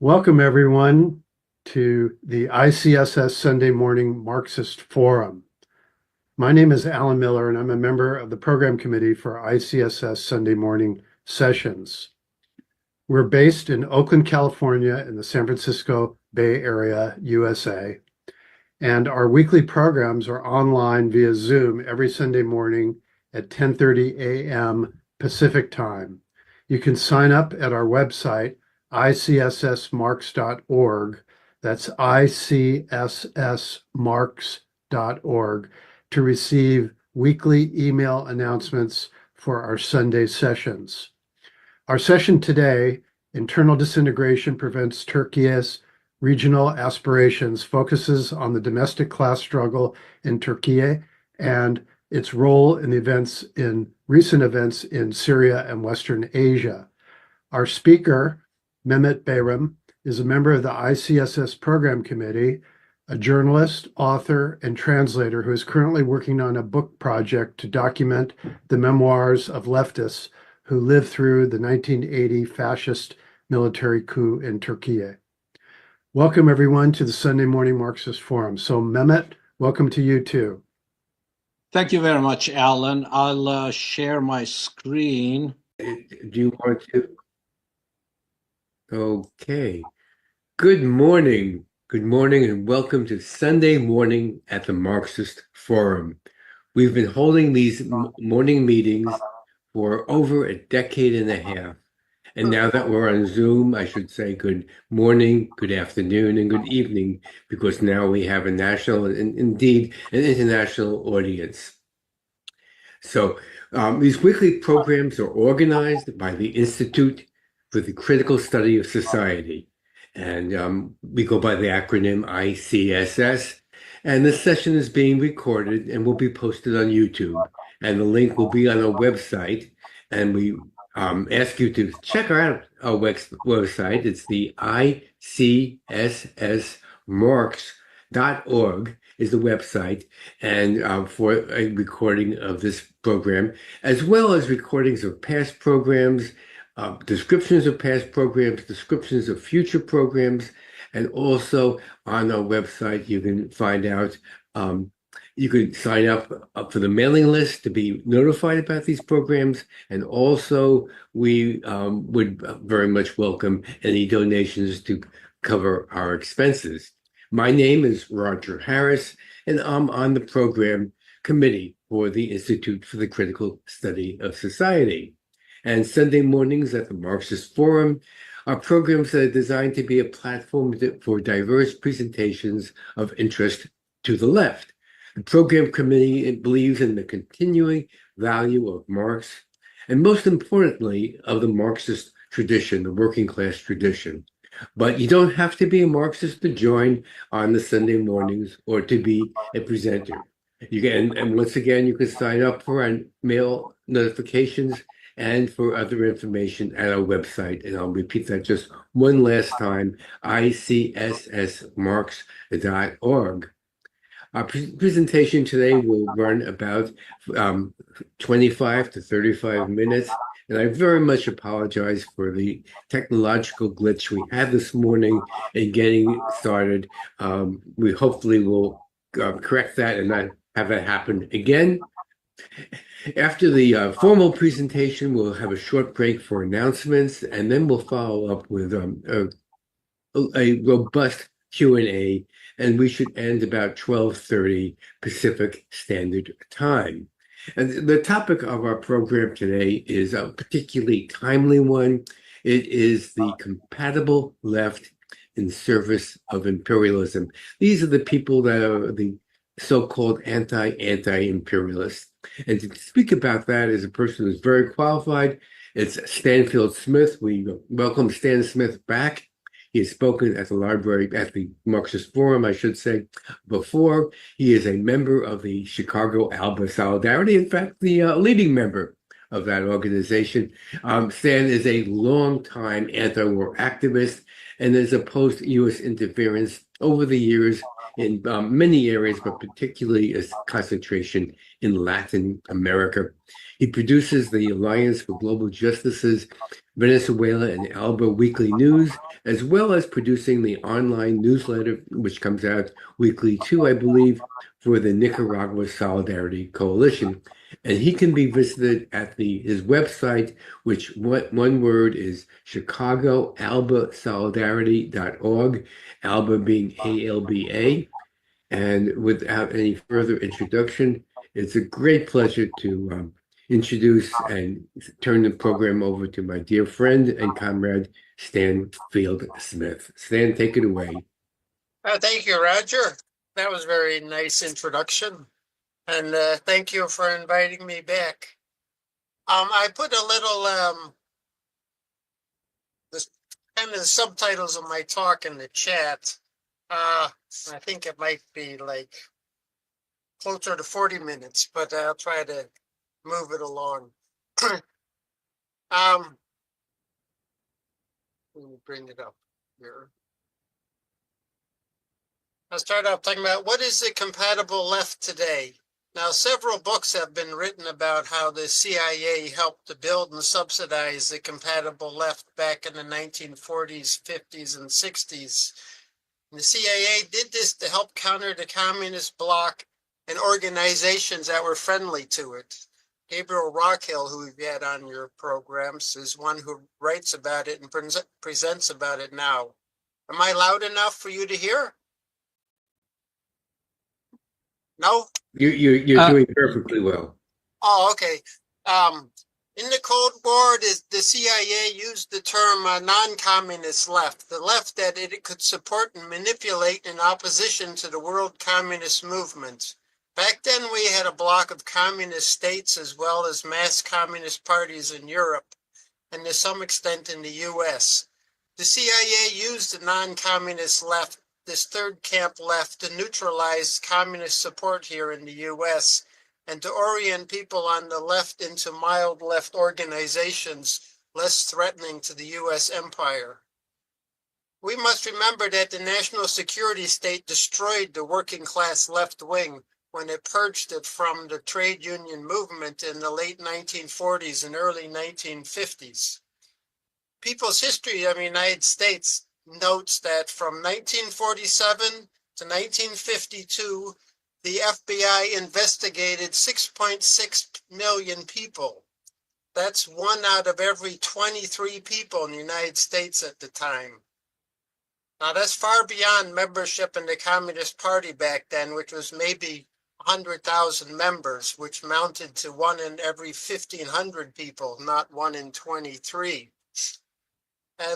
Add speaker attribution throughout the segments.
Speaker 1: Welcome, everyone, to the ICSS Sunday Morning Marxist Forum. My name is Alan Miller, and I'm a member of the Program Committee for ICSS Sunday Morning Sessions. We're based in Oakland, California, in the San Francisco Bay Area, USA, and our weekly programs are online via Zoom every Sunday morning at 10:30 a.m. Pacific Time. You can sign up at our website, icssmarx.org. That's icssmarx.org to receive weekly email announcements for our Sunday sessions. Our session today, Internal Disintegration Prevents Turkey's Regional Aspirations, focuses on the domestic class struggle in Turkey and its role in recent events in Syria and Western Asia. Our speaker, Mehmet Bayram, is a member of the ICSS Program Committee, a journalist, author, and translator who is currently working on a book project to document the memoirs of leftists who lived through the 1980 fascist military coup in Turkey. Welcome, everyone, to the Sunday Morning Marxist Forum. So, Mehmet, welcome to you, too.
Speaker 2: Thank you very much, Alan. I'll share my screen.
Speaker 3: Do you want to? Okay. Good morning, and welcome to Sunday Morning at the Marxist Forum. We've been holding these morning meetings for over a decade and a half. And now that we're on Zoom, I should say good morning, good afternoon, and good evening, because now we have a national and indeed an international audience. So these weekly programs are organized by the Institute for the Critical Study of Society. And we go by the acronym ICSS. And this session is being recorded and will be posted on YouTube. And the link will be on our website. And we ask you to check out our website. It's the ICSSmarx.org is the website, and for a recording of this program, as well as recordings of past programs, descriptions of past programs, descriptions of future programs, and also on our website you can find out, you could sign up for the mailing list to be notified about these programs, and also we would very much welcome any donations to cover our expenses. My name is Roger Harris, and I'm on the program committee for the Institute for the Critical Study of Society. And Sunday mornings at the Marxist Forum are programs that are designed to be a platform for diverse presentations of interest to the left. The program committee believes in the continuing value of Marx, and most importantly, of the Marxist tradition, the working class tradition. But you don't have to be a Marxist to join on the Sunday mornings or to be a presenter. You can, and once again, you can sign up for our mail notifications and for other information at our website. And I'll repeat that just one last time, icssmarx.org. Our presentation today will run about 25 to 35 minutes. And I very much apologize for the technological glitch we had this morning in getting started. We hopefully will correct that and not have that happen again. After the formal presentation, we'll have a short break for announcements, and then we'll follow up with a robust Q&A, and we should end about 12:30 Pacific Standard Time. And the topic of our program today is a particularly timely one. It is the compatible left in service of imperialism. These are the people that are the so-called anti-imperialists. And to speak about that is a person who's very qualified. It's Stansfield Smith. We welcome Stan Smith back. He has spoken at the library, at the Marxist Forum, I should say, before. He is a member of the Chicago ALBA Solidarity, in fact, the leading member of that organization. Stan is a longtime anti-war activist and has opposed U.S. interference over the years in many areas, but particularly a concentration in Latin America. He produces the Alliance for Global Justice's Venezuela and ALBA weekly news, as well as producing the online newsletter, which comes out weekly too, I believe, for the Nicaragua Solidarity Coalition. And he can be visited at his website, which one word is Chicago ALBA Solidarity.org, ALBA being ALBA. And without any further introduction, it's a great pleasure to introduce and turn the program over to my dear friend and comrade, Stansfield Smith. Stan, take it away.
Speaker 4: Thank you, Roger. That was a very nice introduction. And thank you for inviting me back. I put a little this kind of the subtitles of my talk in the chat. I think it might be like closer to 40 minutes, but I'll try to move it along. Let me bring it up here. I'll start off talking about what is the compatible left today. Now, several books have been written about how the CIA helped to build and subsidize the compatible left back in the 1940s, 50s, and 60s. And the CIA did this to help counter the communist bloc and organizations that were friendly to it. Gabriel Rockhill, who we've had on your programs, is one who writes about it and presents about it now. Am I loud enough for you to hear? No?
Speaker 3: You're doing perfectly well.
Speaker 4: Oh, okay. In the Cold War, the CIA used the term non-communist left, the left that it could support and manipulate in opposition to the world communist movement. Back then, we had a bloc of communist states as well as mass communist parties in Europe and to some extent in the US. The CIA used the non-communist left, this third camp left, to neutralize communist support here in the US and to orient people on the left into mild left organizations less threatening to the US empire. We must remember that the national security state destroyed the working class left wing when it purged it from the trade union movement in the late 1940s and early 1950s. People's History of the United States notes that from 1947 to 1952, the FBI investigated 6.6 million people. That's 1 out of every 23 people in the United States at the time. Now, that's far beyond membership in the Communist Party back then, which was maybe 100,000 members, which mounted to 1 in every 1,500 people, not 1 in 23.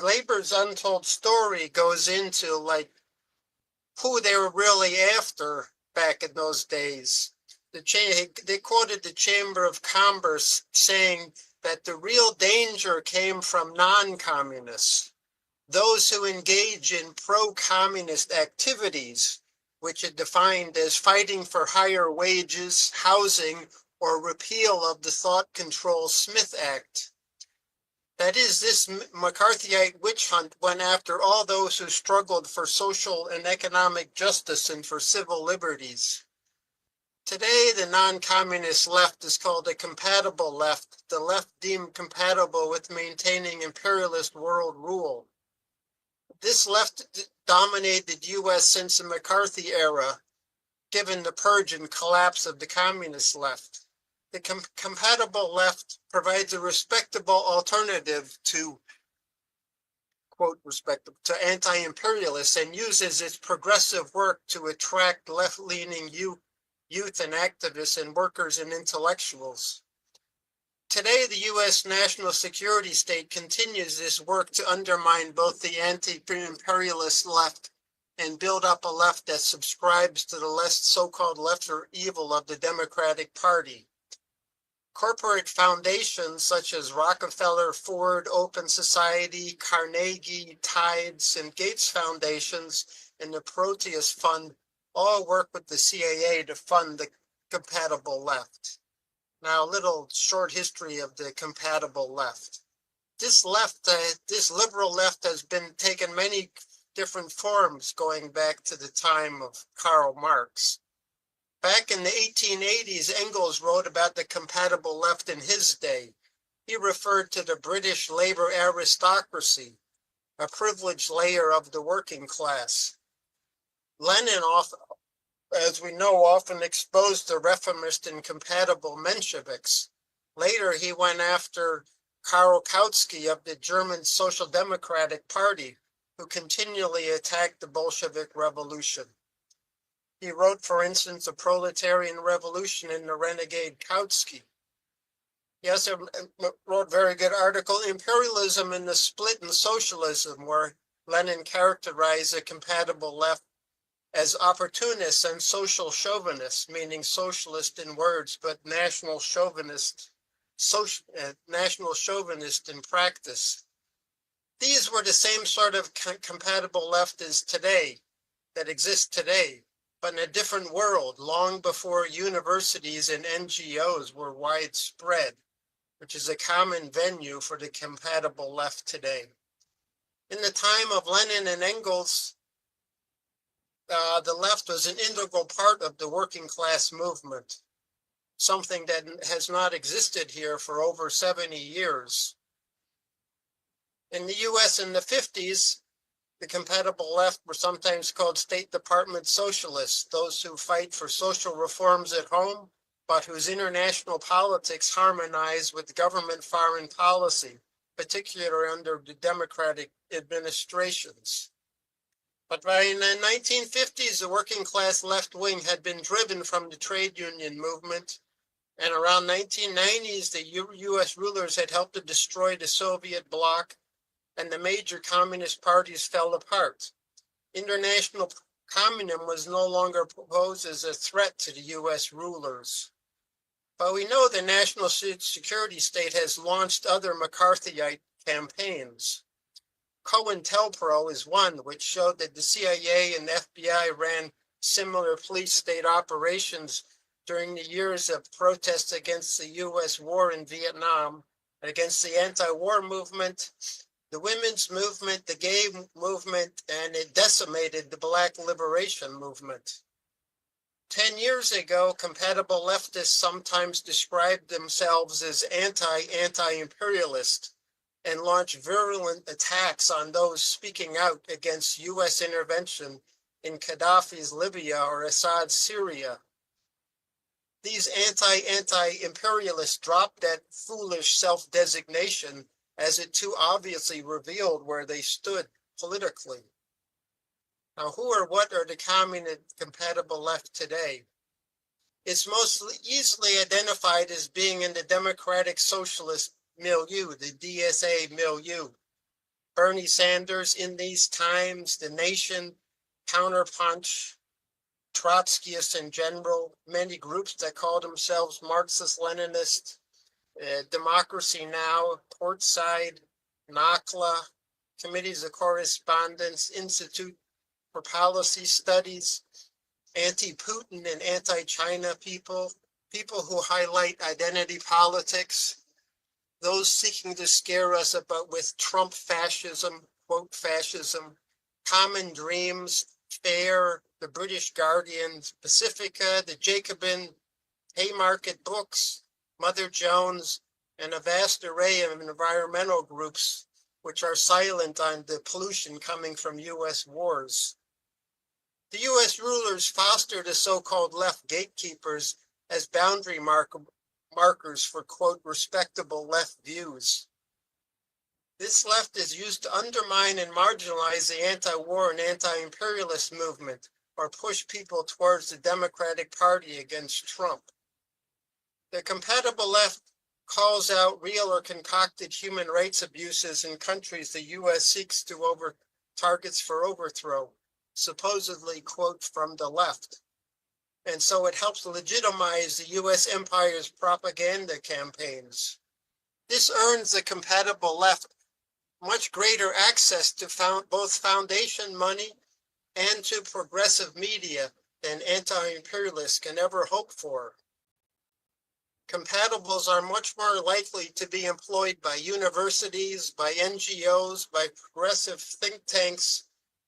Speaker 4: Labor's untold story goes into like who they were really after back in those days. They quoted the Chamber of Commerce saying that the real danger came from non-communists, those who engage in pro-communist activities, which it defined as fighting for higher wages, housing, or repeal of the Thought Control Smith Act. That is, this McCarthyite witch hunt went after all those who struggled for social and economic justice and for civil liberties. Today, the non-communist left is called a compatible left, the left deemed compatible with maintaining imperialist world rule. This left dominated the U.S. since the McCarthy era, given the purge and collapse of the communist left. The compatible left provides a respectable alternative to, quote, respectable, to anti-imperialists and uses its progressive work to attract left-leaning youth and activists and workers and intellectuals. Today, the U.S. national security state continues this work to undermine both the anti-imperialist left and build up a left that subscribes to the so-called lesser evil of the Democratic Party. Corporate foundations such as Rockefeller, Ford, Open Society, Carnegie, Tides, and Gates Foundations, and the Proteus Fund all work with the CIA to fund the compatible left. Now, a little short history of the compatible left. This liberal left has been taken many different forms going back to the time of Karl Marx. Back in the 1880s, Engels wrote about the compatible left in his day. He referred to the British labor aristocracy, a privileged layer of the working class. Lenin, as we know, often exposed the reformist and compatible Mensheviks. Later, he went after Karl Kautsky of the German Social Democratic Party, who continually attacked the Bolshevik Revolution. He wrote, for instance, A Proletarian Revolution in the Renegade Kautsky. He also wrote a very good article, Imperialism and the Split in Socialism, where Lenin characterized the compatible left as opportunists and social chauvinists, meaning socialist in words, but national chauvinist in practice. These were the same sort of compatible left as today, that exists today, but in a different world, long before universities and NGOs were widespread, which is a common venue for the compatible left today. In the time of Lenin and Engels, the left was an integral part of the working class movement, something that has not existed here for over 70 years. In the US in the 50s, the compatible left were sometimes called State Department socialists, those who fight for social reforms at home, but whose international politics harmonize with government foreign policy, particularly under the Democratic administrations. But by the 1950s, the working class left wing had been driven from the trade union movement, and around 1990s, the U.S. rulers had helped to destroy the Soviet bloc, and the major communist parties fell apart. International communism was no longer proposed as a threat to the U.S. rulers. But we know the national security state has launched other McCarthyite campaigns. COINTELPRO is one, which showed that the CIA and FBI ran similar police state operations during the years of protests against the U.S. war in Vietnam, against the anti-war movement, the women's movement, the gay movement, and it decimated the Black liberation movement. 10 years ago, compatible leftists sometimes described themselves as anti-imperialist and launched virulent attacks on those speaking out against U.S. intervention in Gaddafi's Libya or Assad's Syria. These anti-imperialists dropped that foolish self-designation as it too obviously revealed where they stood politically. Now, who or what are the communist compatible left today? It's most easily identified as being in the democratic socialist milieu, the DSA milieu. Bernie Sanders in these times, The Nation, Counterpunch, Trotskyists in general, many groups that call themselves Marxist-Leninist, Democracy Now!, Portside, NACLA, Committees of Correspondence, Institute for Policy Studies, anti-Putin and anti-China people who highlight identity politics, those seeking to scare us with Trump fascism, quote fascism, Common Dreams, FAIR, the British Guardian, Pacifica, the Jacobin, Haymarket Books, Mother Jones, and a vast array of environmental groups which are silent on the pollution coming from U.S. wars. The U.S. rulers foster the so-called left gatekeepers as boundary markers for, quote, respectable left views. This left is used to undermine and marginalize the anti-war and anti-imperialist movement or push people towards the Democratic Party against Trump. The compatible left calls out real or concocted human rights abuses in countries the U.S. seeks to targets for overthrow, supposedly, quote, from the left. And so it helps legitimize the U.S. empire's propaganda campaigns. This earns the compatible left much greater access to both foundation money and to progressive media than anti-imperialists can ever hope for. Compatibles are much more likely to be employed by universities, by NGOs, by progressive think tanks,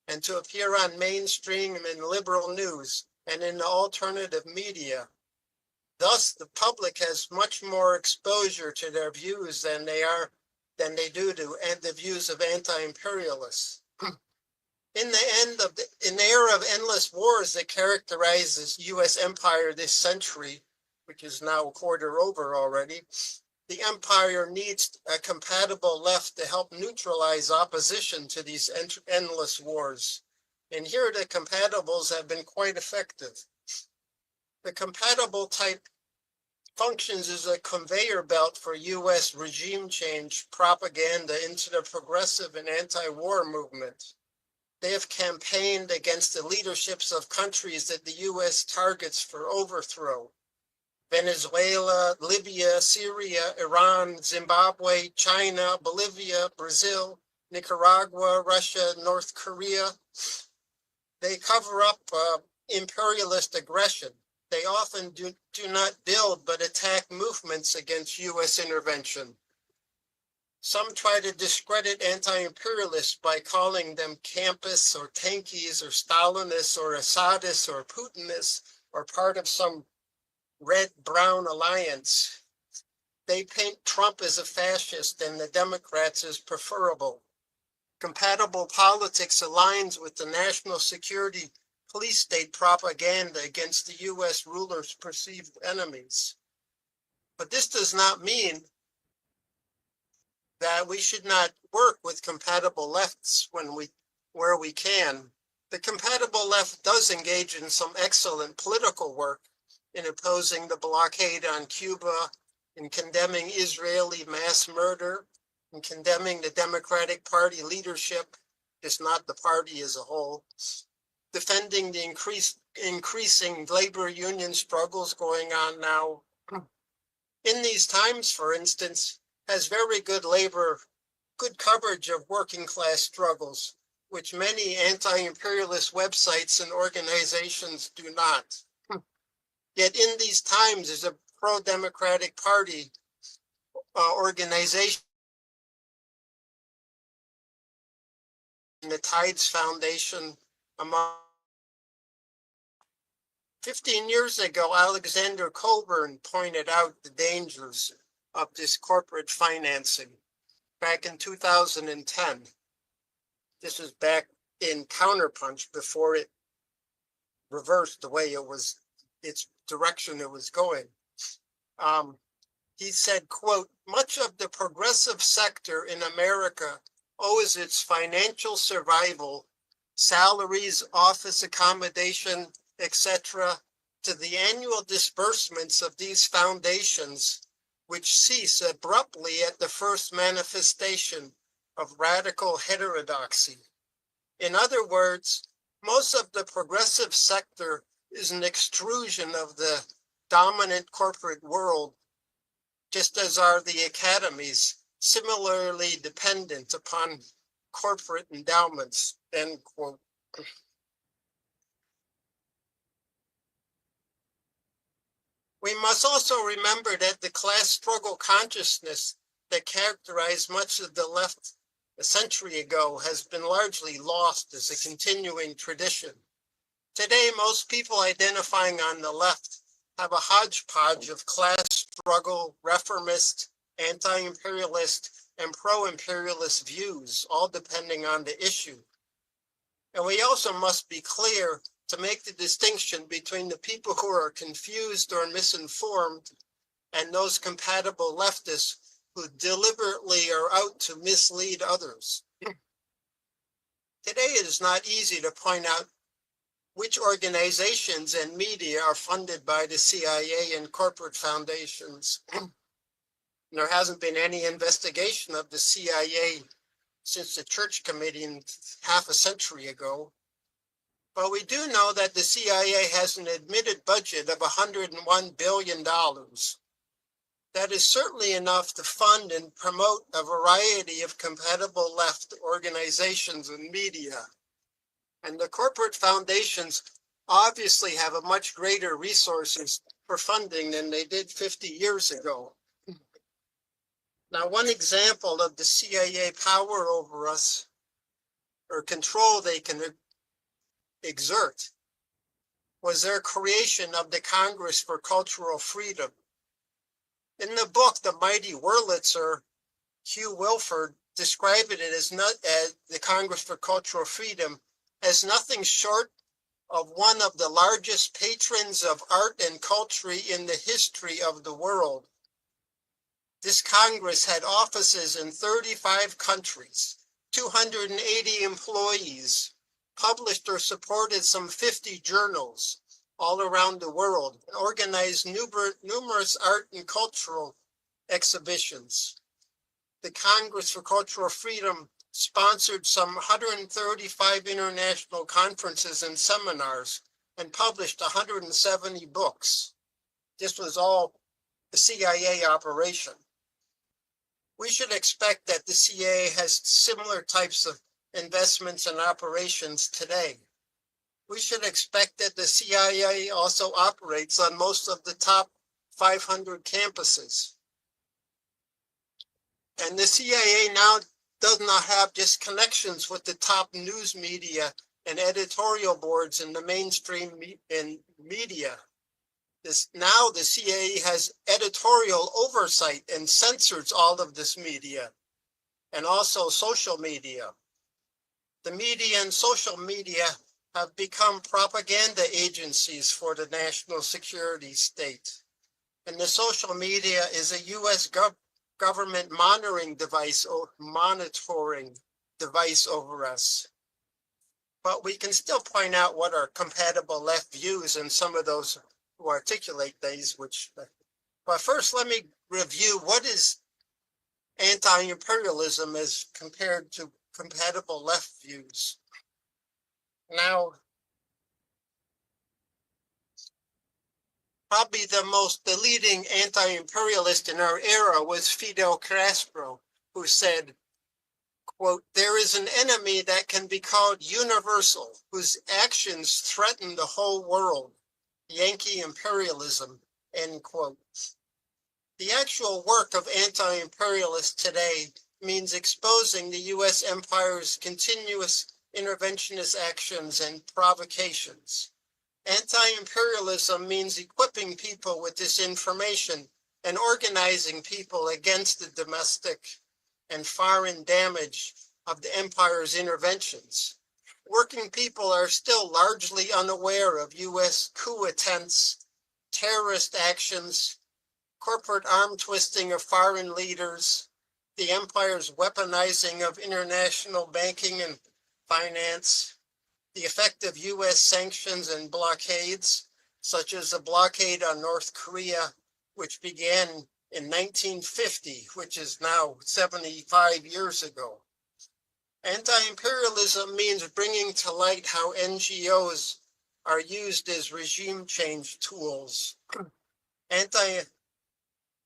Speaker 4: and to appear on mainstream and liberal news and in the alternative media. Thus, the public has much more exposure to their views than they do to the views of anti-imperialists. In the era of endless wars that characterizes U.S. empire this century, which is now a quarter over already, the empire needs a compatible left to help neutralize opposition to these endless wars. And here the compatibles have been quite effective. The compatible type functions as a conveyor belt for U.S. regime change propaganda into the progressive and anti-war movement. They have campaigned against the leaderships of countries that the U.S. targets for overthrow. Venezuela, Libya, Syria, Iran, Zimbabwe, China, Bolivia, Brazil, Nicaragua, Russia, North Korea. They cover up imperialist aggression. They often do not build but attack movements against U.S. intervention. Some try to discredit anti-imperialists by calling them campists or tankies or Stalinists or Assadists or Putinists or part of some red-brown alliance. They paint Trump as a fascist and the Democrats as preferable. Compatible politics aligns with the national security police state propaganda against the U.S. rulers' perceived enemies. But this does not mean that we should not work with compatible lefts where we can. The compatible left does engage in some excellent political work in opposing the blockade on Cuba, in condemning Israeli mass murder, in condemning the Democratic Party leadership, just not the party as a whole, defending the increasing labor union struggles going on now. In these times, for instance, has very good coverage of working class struggles, which many anti-imperialist websites and organizations do not. Yet in these times, there's a pro-democratic party organization, the Tides Foundation, among 15 years ago, Alexander Coburn pointed out the dangers of this corporate financing back in 2010. This was back in Counterpunch before it reversed the way its direction it was going. He said, quote, "Much of the progressive sector in America owes its financial survival, salaries, office accommodation, etc., to the annual disbursements of these foundations, which cease abruptly at the first manifestation of radical heterodoxy. In other words, most of the progressive sector is an extrusion of the dominant corporate world, just as are the academies, similarly dependent upon corporate endowments," end quote. We must also remember that the class struggle consciousness that characterized much of the left a century ago has been largely lost as a continuing tradition. Today, most people identifying on the left have a hodgepodge of class struggle, reformist, anti-imperialist, and pro-imperialist views, all depending on the issue. And we also must be clear to make the distinction between the people who are confused or misinformed and those compatible leftists who deliberately are out to mislead others. Today, it is not easy to point out which organizations and media are funded by the CIA and corporate foundations. There hasn't been any investigation of the CIA since the Church Committee half a century ago. But we do know that the CIA has an admitted budget of $101 billion. That is certainly enough to fund and promote a variety of compatible left organizations and media. And the corporate foundations obviously have a much greater resources for funding than they did 50 years ago. Now, one example of the CIA power over us, or control they can exert, was their creation of the Congress for Cultural Freedom. In the book, The Mighty Wurlitzer, Hugh Wilford described it as the Congress for Cultural Freedom as nothing short of one of the largest patrons of art and culture in the history of the world. This Congress had offices in 35 countries, 280 employees, published or supported some 50 journals all around the world, and organized numerous art and cultural exhibitions. The Congress for Cultural Freedom sponsored some 135 international conferences and seminars and published 170 books. This was all the CIA operation. We should expect that the CIA has similar types of investments and operations today. We should expect that the CIA also operates on most of the top 500 campuses. And the CIA now does not have just connections with the top news media and editorial boards in the mainstream media. Now the CIA has editorial oversight and censors all of this media, and also social media. The media and social media have become propaganda agencies for the national security state. And the social media is a U.S. government monitoring device over us. But we can still point out what are compatible left views and some of those who articulate these, but first let me review what is anti-imperialism as compared to compatible left views. Now, probably the leading anti-imperialist in our era was Fidel Castro, who said, quote, "There is an enemy that can be called universal, whose actions threaten the whole world, Yankee imperialism," end quote. The actual work of anti-imperialists today means exposing the U.S. empire's continuous interventionist actions and provocations. Anti-imperialism means equipping people with this information and organizing people against the domestic and foreign damage of the empire's interventions. Working people are still largely unaware of U.S. coup attempts, terrorist actions, corporate arm twisting of foreign leaders, the empire's weaponizing of international banking and finance, the effect of U.S. sanctions and blockades, such as the blockade on North Korea, which began in 1950, which is now 75 years ago. Anti-imperialism means bringing to light how NGOs are used as regime change tools.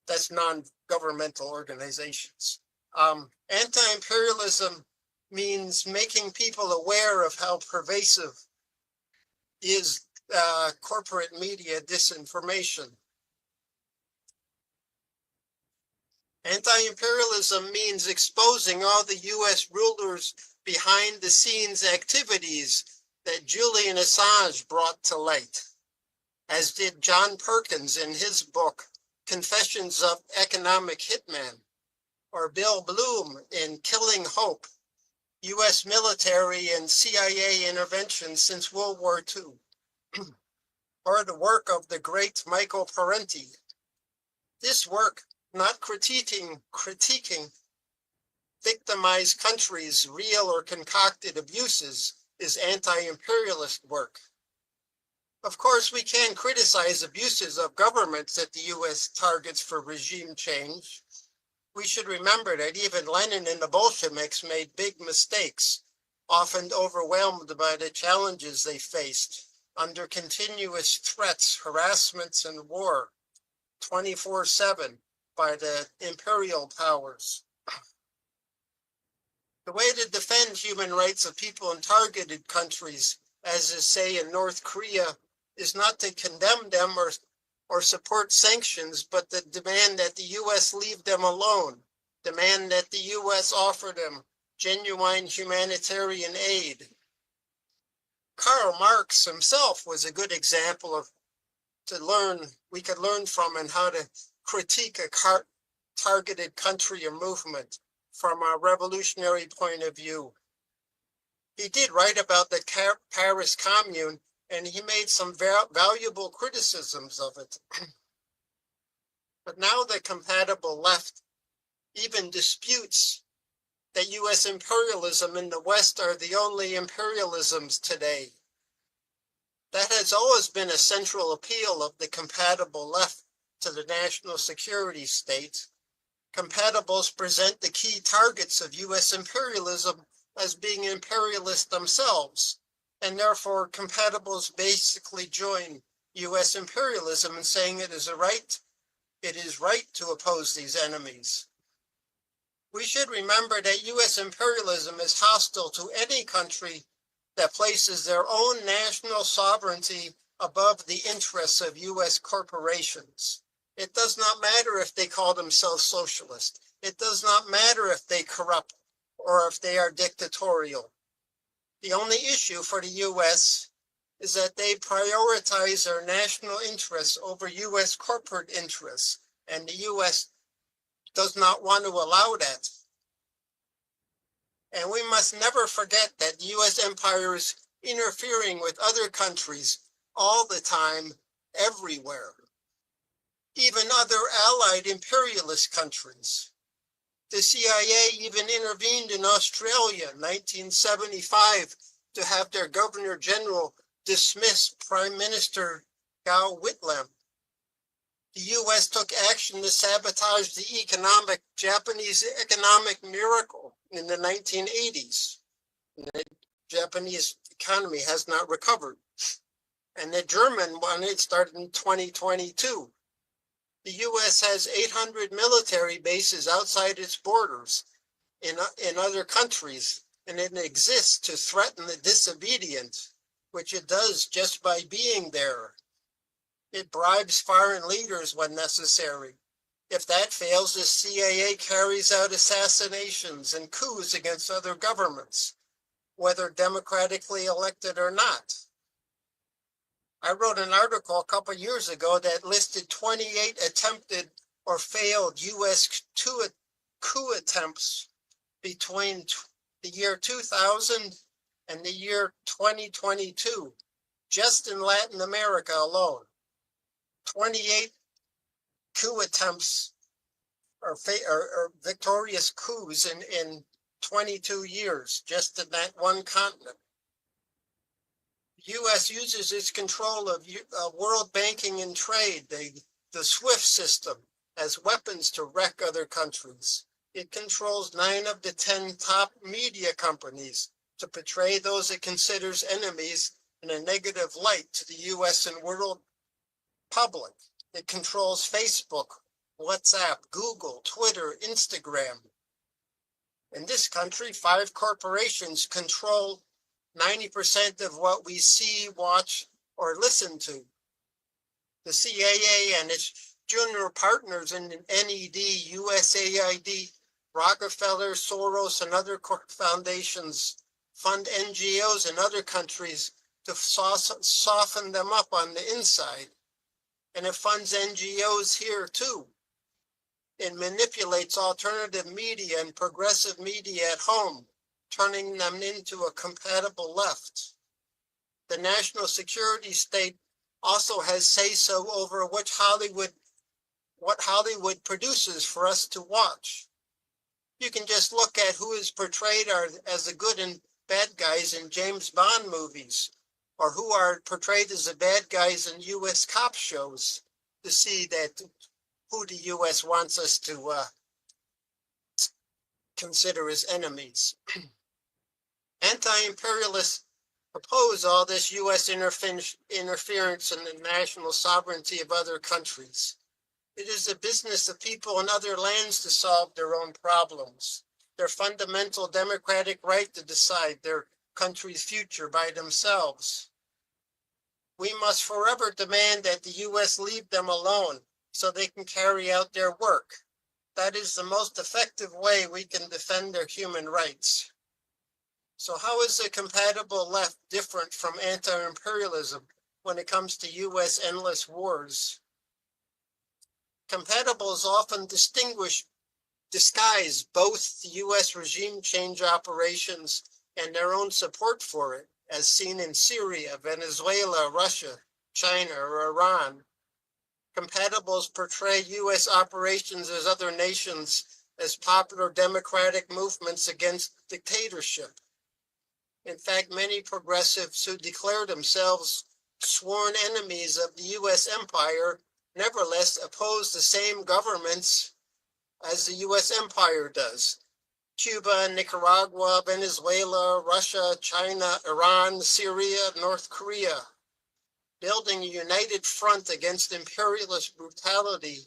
Speaker 4: That's non-governmental organizations. Anti-imperialism means making people aware of how pervasive is corporate media disinformation. Anti-imperialism means exposing all the U.S. rulers behind the scenes activities that Julian Assange brought to light, as did John Perkins in his book, Confessions of Economic Hitman, or Bill Bloom in Killing Hope, U.S. military and CIA intervention since World War II, or the work of the great Michael Parenti. This work, not critiquing victimized countries' real or concocted abuses, is anti-imperialist work. Of course, we can criticize abuses of governments that the U.S. targets for regime change. We should remember that even Lenin and the Bolsheviks made big mistakes, often overwhelmed by the challenges they faced under continuous threats, harassments, and war, 24/7 by the imperial powers. The way to defend human rights of people in targeted countries, as is, say, in North Korea, is not to condemn them or support sanctions, but to demand that the U.S. leave them alone, demand that the U.S. offer them genuine humanitarian aid. Karl Marx himself was a good example of we could learn from and how to critique a targeted country or movement from a revolutionary point of view. He did write about the Paris Commune, and he made some valuable criticisms of it. But now the compatible left even disputes that U.S. imperialism in the West are the only imperialisms today. That has always been a central appeal of the compatible left to the national security state. Compatibles present the key targets of U.S. imperialism as being imperialist themselves, and therefore compatibles basically join U.S. imperialism in saying it is right to oppose these enemies. We should remember that U.S. imperialism is hostile to any country that places their own national sovereignty above the interests of U.S. corporations. It does not matter if they call themselves socialist. It does not matter if they corrupt or if they are dictatorial. The only issue for the U.S. is that they prioritize their national interests over U.S. corporate interests, and the U.S. does not want to allow that. And we must never forget that the U.S. empire is interfering with other countries all the time, everywhere, even other allied imperialist countries. The CIA even intervened in Australia in 1975 to have their Governor General dismiss Prime Minister Gough Whitlam. The U.S. took action to sabotage the Japanese economic miracle in the 1980s. The Japanese economy has not recovered. And the German one, it started in 2022. The U.S. has 800 military bases outside its borders in other countries, and it exists to threaten the disobedient, which it does just by being there. It bribes foreign leaders when necessary. If that fails, the CIA carries out assassinations and coups against other governments, whether democratically elected or not. I wrote an article a couple of years ago that listed 28 attempted or failed U.S. coup attempts between the year 2000 and the year 2022, just in Latin America alone. 28 coup attempts or victorious coups in 22 years, just in that one continent. The U.S. uses its control of world banking and trade, the SWIFT system, as weapons to wreck other countries. It controls 9 of the 10 top media companies to portray those it considers enemies in a negative light to the U.S. and world public. It controls Facebook, WhatsApp, Google, Twitter, Instagram. In this country, 5 corporations control 90% of what we see, watch, or listen to. The CIA and its junior partners in NED, USAID, Rockefeller, Soros, and other foundations fund NGOs in other countries to soften them up on the inside. And it funds NGOs here too. It manipulates alternative media and progressive media at home, turning them into a compatible left. The national security state also has say-so over what Hollywood produces for us to watch. You can just look at who is portrayed as the good and bad guys in James Bond movies, or who are portrayed as the bad guys in U.S. cop shows, to see that who the U.S. wants us to consider as enemies. Anti-imperialists oppose all this U.S. interference in the national sovereignty of other countries. It is the business of people in other lands to solve their own problems, their fundamental democratic right to decide their country's future by themselves. We must forever demand that the U.S. leave them alone so they can carry out their work. That is the most effective way we can defend their human rights. So how is the compatible left different from anti-imperialism when it comes to U.S. endless wars? Compatibles often disguise both the U.S. regime change operations and their own support for it, as seen in Syria, Venezuela, Russia, China, or Iran. Compatibles portray U.S. operations as other nations as popular democratic movements against dictatorship. In fact, many progressives who declare themselves sworn enemies of the U.S. empire nevertheless oppose the same governments as the U.S. empire does. Cuba, Nicaragua, Venezuela, Russia, China, Iran, Syria, North Korea. Building a united front against imperialist brutality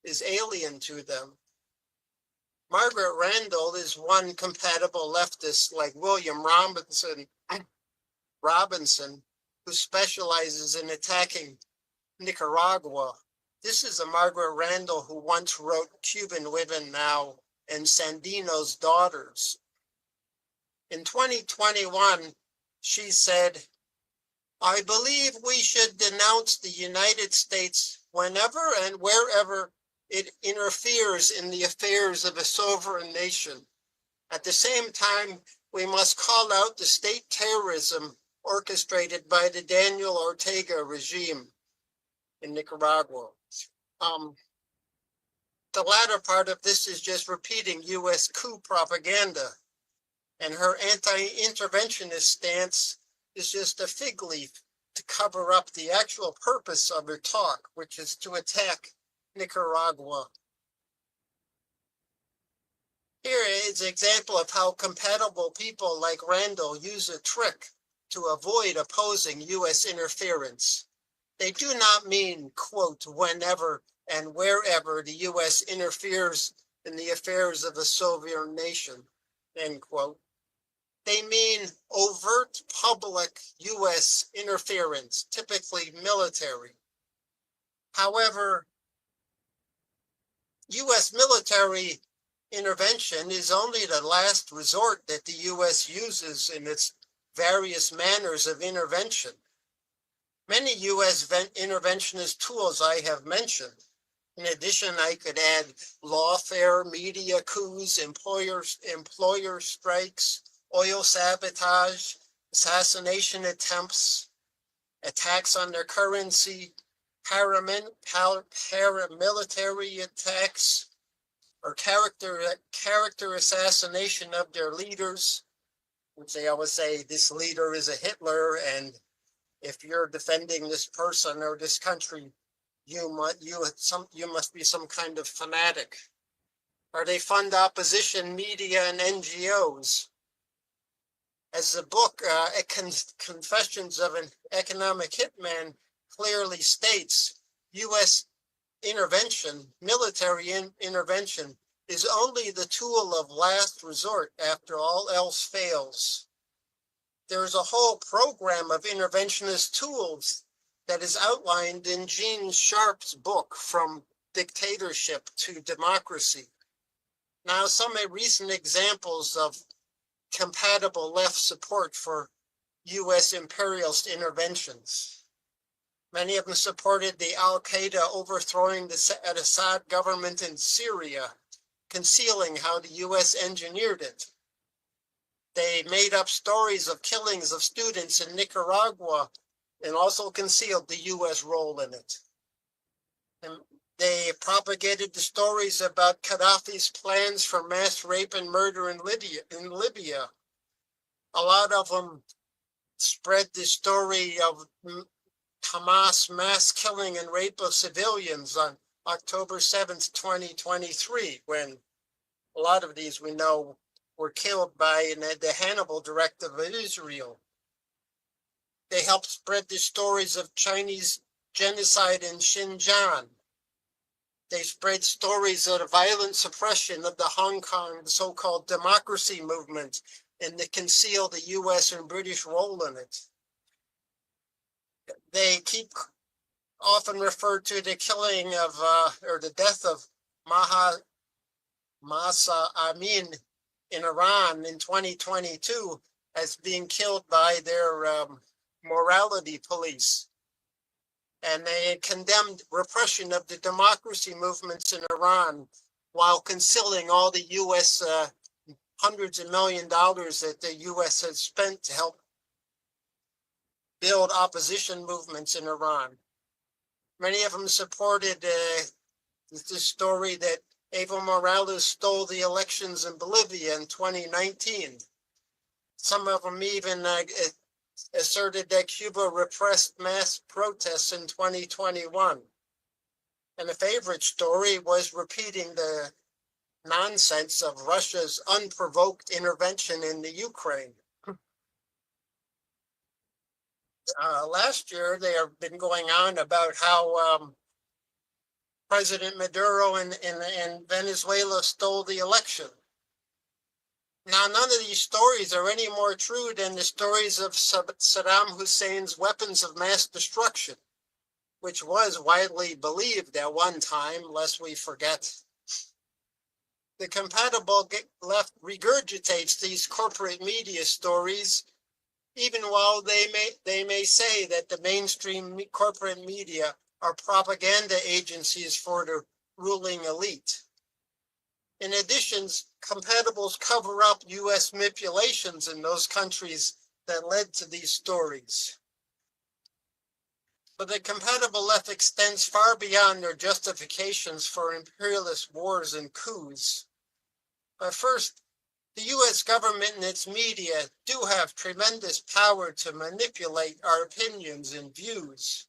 Speaker 4: is alien to them. Margaret Randall is one compatible leftist like William Robinson, who specializes in attacking Nicaragua. This is a Margaret Randall who once wrote Cuban Women Now and Sandino's Daughters. In 2021, she said, "I believe we should denounce the United States whenever and wherever it interferes in the affairs of a sovereign nation. At the same time, we must call out the state terrorism orchestrated by the Daniel Ortega regime in Nicaragua." The latter part of this is just repeating U.S. coup propaganda, and her anti-interventionist stance is just a fig leaf to cover up the actual purpose of her talk, which is to attack Nicaragua. Here is an example of how compatible people like Randall use a trick to avoid opposing U.S. interference. They do not mean, quote, whenever and wherever the U.S. interferes in the affairs of a sovereign nation, end quote. They mean overt public U.S. interference, typically military. However, U.S. military intervention is only the last resort that the U.S. uses in its various manners of intervention. Many U.S. interventionist tools I have mentioned. In addition, I could add lawfare, media coups, employer strikes, oil sabotage, assassination attempts, attacks on their currency, paramilitary attacks, or character assassination of their leaders, which they always say this leader is a Hitler, and if you're defending this person or this country, you must be some kind of fanatic. Or they fund opposition media and NGOs. As the book Confessions of an Economic Hitman clearly states, U.S. intervention, military intervention, is only the tool of last resort after all else fails. There's a whole program of interventionist tools that is outlined in Gene Sharp's book, From Dictatorship to Democracy. Now, some recent examples of compatible left support for U.S. imperialist interventions. Many of them supported the Al-Qaeda overthrowing the Assad government in Syria, concealing how the U.S. engineered it. They made up stories of killings of students in Nicaragua and also concealed the U.S. role in it. And they propagated the stories about Gaddafi's plans for mass rape and murder in Libya. A lot of them spread the story of Hamas mass killing and rape of civilians on October 7th, 2023, when a lot of these we know were killed by the Hannibal Directive of Israel. They helped spread the stories of Chinese genocide in Xinjiang. They spread stories of the violent suppression of the Hong Kong so-called democracy movement and to conceal the U.S. and British role in it. They often refer to the killing of, or the death of Mahsa Amin in Iran in 2022 as being killed by their morality police. And they condemned repression of the democracy movements in Iran while concealing all the U.S. Hundreds of $millions that the U.S. has spent to help build opposition movements in Iran. Many of them supported this story that Evo Morales stole the elections in Bolivia in 2019. Some of them even asserted that Cuba repressed mass protests in 2021. And a favorite story was repeating the nonsense of Russia's unprovoked intervention in the Ukraine. Last year, they have been going on about how President Maduro in Venezuela stole the election. Now, none of these stories are any more true than the stories of Saddam Hussein's weapons of mass destruction, which was widely believed at one time, lest we forget. The compatible left regurgitates these corporate media stories, even while they may say that the mainstream corporate media are propaganda agencies for the ruling elite. In addition, compatibles cover up U.S. manipulations in those countries that led to these stories. But the compatible left extends far beyond their justifications for imperialist wars and coups. But first, the U.S. government and its media do have tremendous power to manipulate our opinions and views.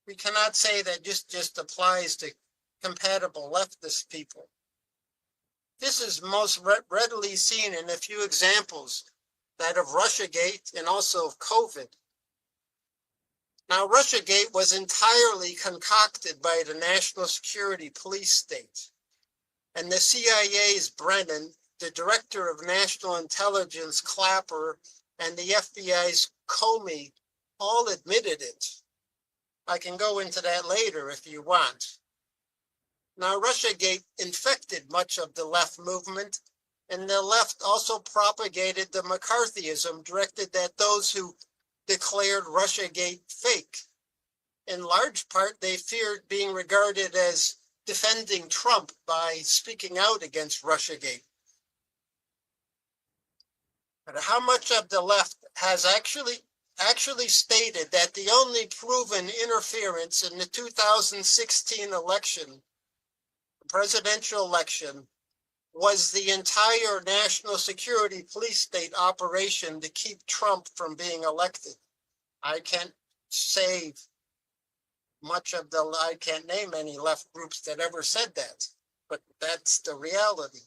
Speaker 4: We cannot say that this just applies to compatible leftist people. This is most readily seen in a few examples, that of Russiagate and also of COVID. Now, Russiagate was entirely concocted by the National Security Police State, and the CIA's Brennan, the Director of National Intelligence Clapper, and the FBI's Comey all admitted it. I can go into that later if you want. Now, Russiagate infected much of the left movement, and the left also propagated the McCarthyism directed at those who declared Russiagate fake. In large part, they feared being regarded as defending Trump by speaking out against Russiagate. But how much of the left has actually stated that the only proven interference in the 2016 election, presidential election, was the entire national security police state operation to keep Trump from being elected? I can't say I can't name any left groups that ever said that, but that's the reality.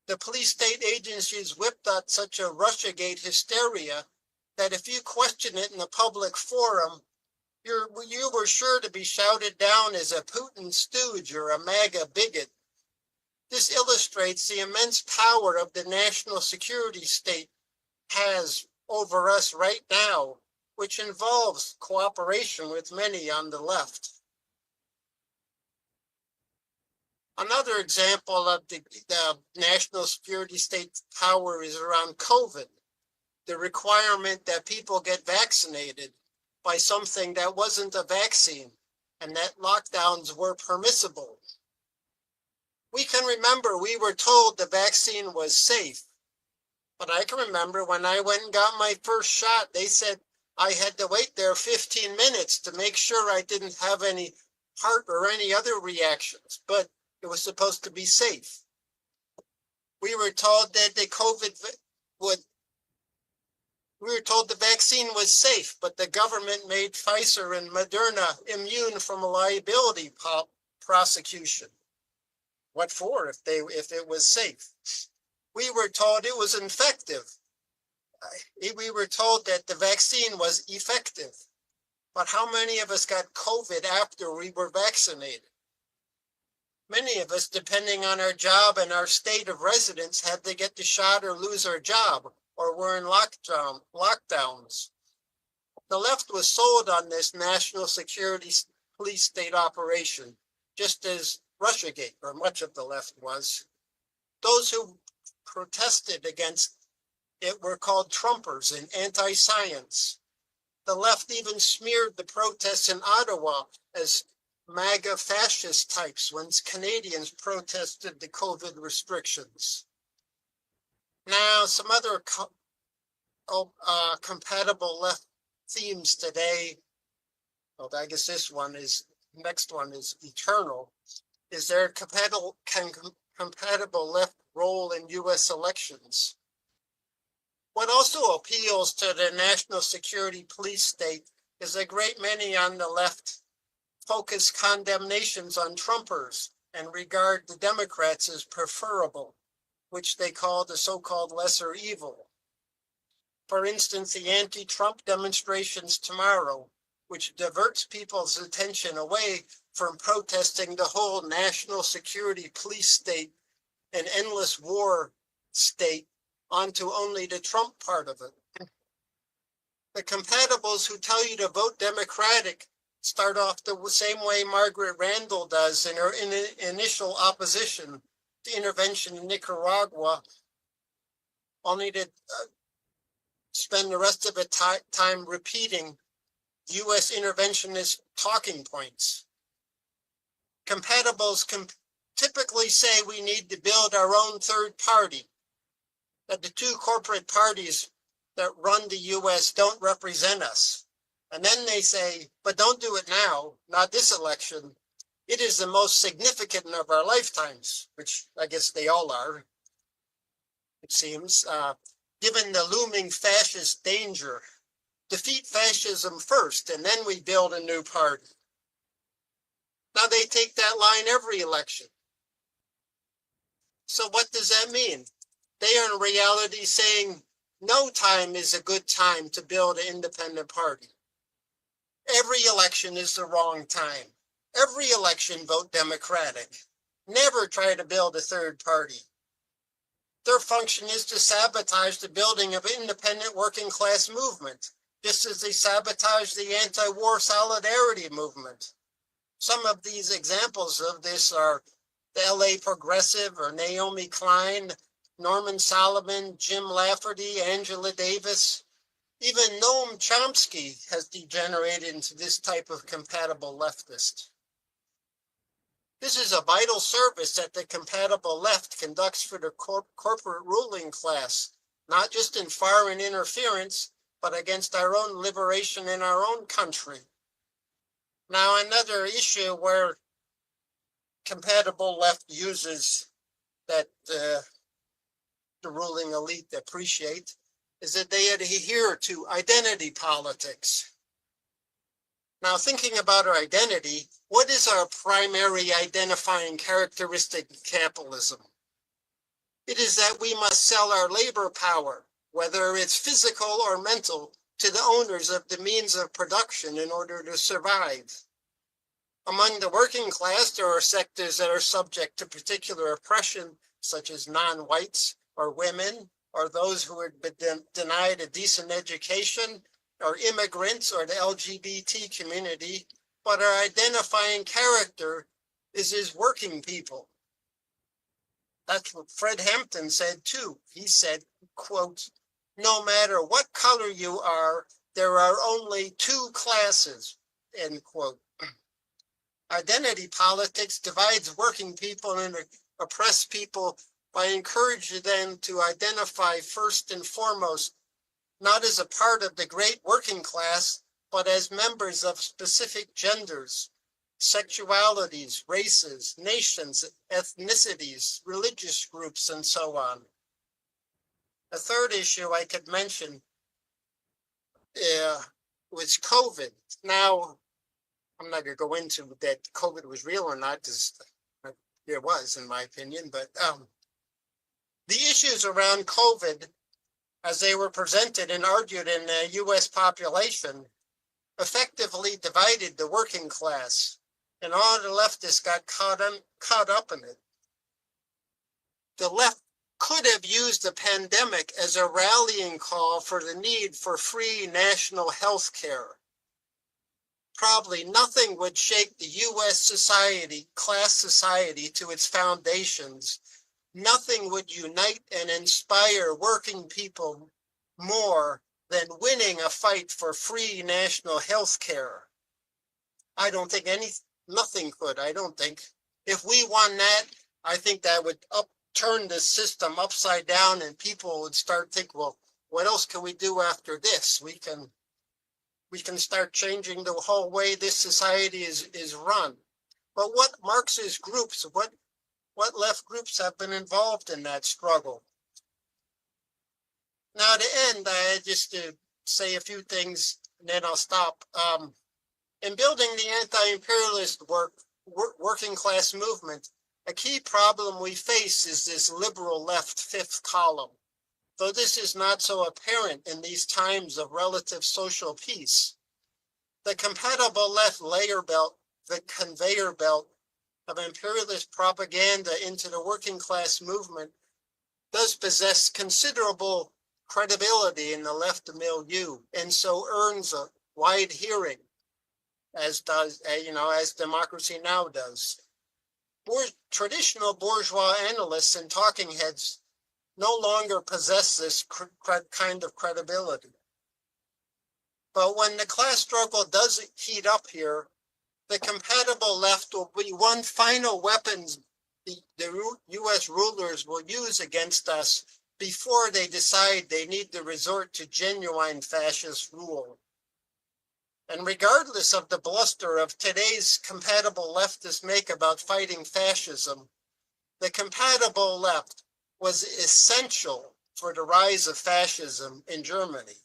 Speaker 4: The police state agencies whipped out such a Russiagate hysteria that if you question it in a public forum, you were sure to be shouted down as a Putin stooge or a MAGA bigot. This illustrates the immense power of the national security state has over us right now, which involves cooperation with many on the left. Another example of the national security state power is around COVID, the requirement that people get vaccinated by something that wasn't a vaccine, and that lockdowns were permissible. We can remember we were told the vaccine was safe, but I can remember when I went and got my first shot, they said I had to wait there 15 minutes to make sure I didn't have any heart or any other reactions, but it was supposed to be safe. We were told that we were told the vaccine was safe, but the government made Pfizer and Moderna immune from a liability prosecution. What for if it was safe? We were told it was effective. We were told that the vaccine was effective. But how many of us got COVID after we were vaccinated? Many of us, depending on our job and our state of residence, had to get the shot or lose our job, or were in lockdowns. The left was sold on this national security police state operation, just as Russiagate, or much of the left was. Those who protested against it were called Trumpers and anti-science. The left even smeared the protests in Ottawa as MAGA fascist types when Canadians protested the COVID restrictions. Now, some other compatible left themes today. Well, I guess next one is eternal. Is there a compatible left role in U.S. elections? What also appeals to the national security police state is a great many on the left focus condemnations on Trumpers and regard the Democrats as preferable, which they call the so-called lesser evil. For instance, the anti-Trump demonstrations tomorrow, which diverts people's attention away from protesting the whole national security police state and endless war state onto only the Trump part of it. The compatibles who tell you to vote Democratic start off the same way Margaret Randall does in her initial opposition to intervention in Nicaragua, only to spend the rest of the time repeating U.S. interventionist talking points. Compatibles typically say we need to build our own third party, that the two corporate parties that run the U.S. don't represent us. And then they say, but don't do it now, not this election. It is the most significant of our lifetimes, which I guess they all are, it seems, given the looming fascist danger. Defeat fascism first, and then we build a new party. Now they take that line every election. So what does that mean? They are in reality saying no time is a good time to build an independent party. Every election is the wrong time. Every election vote Democratic. Never try to build a third party. Their function is to sabotage the building of an independent working class movement, just as they sabotage the anti-war solidarity movement. Some of these examples of this are the LA Progressive or Naomi Klein, Norman Solomon, Jim Lafferty, Angela Davis. Even Noam Chomsky has degenerated into this type of compatible leftist. This is a vital service that the compatible left conducts for the corporate ruling class, not just in foreign interference, but against our own liberation in our own country. Now, another issue where compatible left uses that the ruling elite appreciate is that they adhere to identity politics. Now, thinking about our identity, what is our primary identifying characteristic of capitalism? It is that we must sell our labor power, whether it's physical or mental, to the owners of the means of production in order to survive. Among the working class, there are sectors that are subject to particular oppression, such as non-whites or women, or those who have been denied a decent education, or immigrants, or the LGBT community, but our identifying character is working people. That's what Fred Hampton said too. He said, quote, "No matter what color you are, there are only two classes," end quote. Identity politics divides working people and oppressed people by encouraging them to identify first and foremost, not as a part of the great working class, but as members of specific genders, sexualities, races, nations, ethnicities, religious groups, and so on. A third issue I could mention was COVID. Now, I'm not going to go into that COVID was real or not, because it was, in my opinion, but the issues around COVID, as they were presented and argued in the U.S. population, effectively divided the working class, and all the leftists got caught up in it. The left could have used the pandemic as a rallying call for the need for free national health care. Probably nothing would shake the U.S. class society to its foundations nothing would unite and inspire working people more than winning a fight for free national health care. I don't think nothing could, I don't think. If we won that, I think that would turn the system upside down and people would start thinking, well, what else can we do after this? We can start changing the whole way this society is run. But what Marxist groups, what left groups have been involved in that struggle? Now to end, just to say a few things and then I'll stop. In building the anti-imperialist working class movement, a key problem we face is this liberal left fifth column. Though this is not so apparent in these times of relative social peace, the compatible left layer belt, the conveyor belt of imperialist propaganda into the working class movement does possess considerable credibility in the left milieu, and so earns a wide hearing, as Democracy Now! Does. Traditional bourgeois analysts and talking heads no longer possess this kind of credibility. But when the class struggle does heat up here, the compatible left will be one final weapon the U.S. rulers will use against us before they decide they need to resort to genuine fascist rule. And regardless of the bluster of today's compatible leftists make about fighting fascism, the compatible left was essential for the rise of fascism in Germany.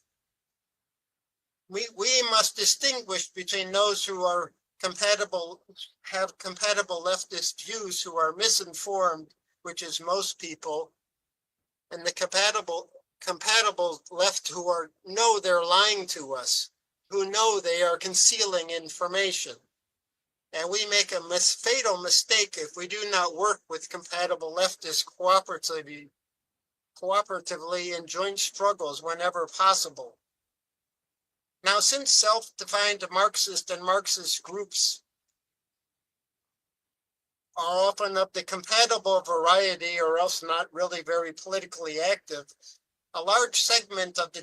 Speaker 4: We must distinguish between those who are have compatible leftist views who are misinformed, which is most people, and the compatible left who know they're lying to us, who know they are concealing information. And we make a fatal mistake if we do not work with compatible leftists cooperatively in joint struggles whenever possible. Now, since self-defined Marxist and Marxist groups are often of the compatible variety or else not really very politically active, a large segment of the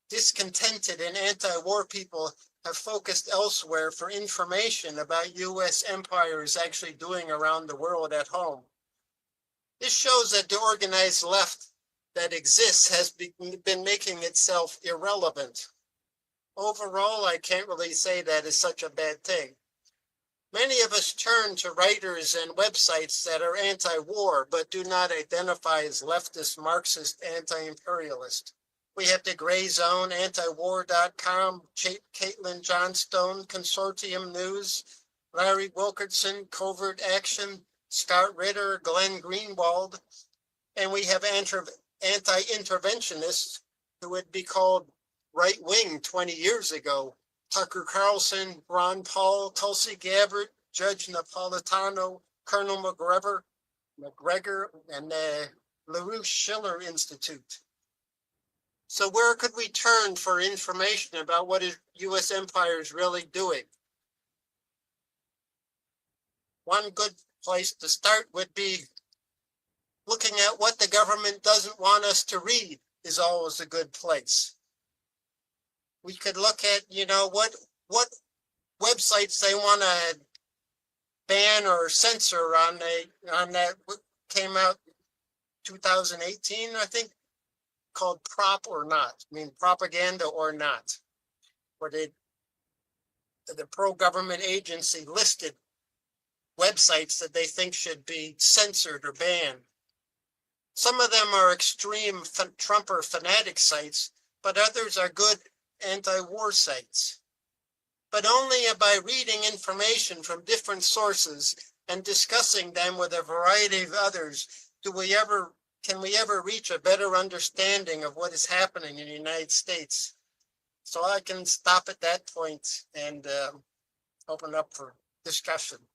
Speaker 4: discontented and anti-war people have focused elsewhere for information about U.S. empires actually doing around the world at home. This shows that the organized left that exists has been making itself irrelevant. Overall, I can't really say that is such a bad thing. Many of us turn to writers and websites that are anti-war, but do not identify as leftist, Marxist, anti-imperialist. We have the Gray Zone, antiwar.com, Caitlin Johnstone, Consortium News, Larry Wilkerson, Covert Action, Scott Ritter, Glenn Greenwald, and we have anti-interventionists who would be called right-wing 20 years ago. Tucker Carlson, Ron Paul, Tulsi Gabbard, Judge Napolitano, Colonel McGregor, and the LaRouche Schiller Institute. So where could we turn for information about what U.S. empire is really doing? One good place to start would be looking at what the government doesn't want us to read is always a good place. We could look at, what websites they want to ban or censor on that came out 2018, I think, called Prop or Not, propaganda or not, where the pro-government agency listed websites that they think should be censored or banned. Some of them are extreme Trumper fanatic sites, but others are good anti-war sites. But only by reading information from different sources and discussing them with a variety of others can we ever reach a better understanding of what is happening in the United States. So I can stop at that point and open up for discussion.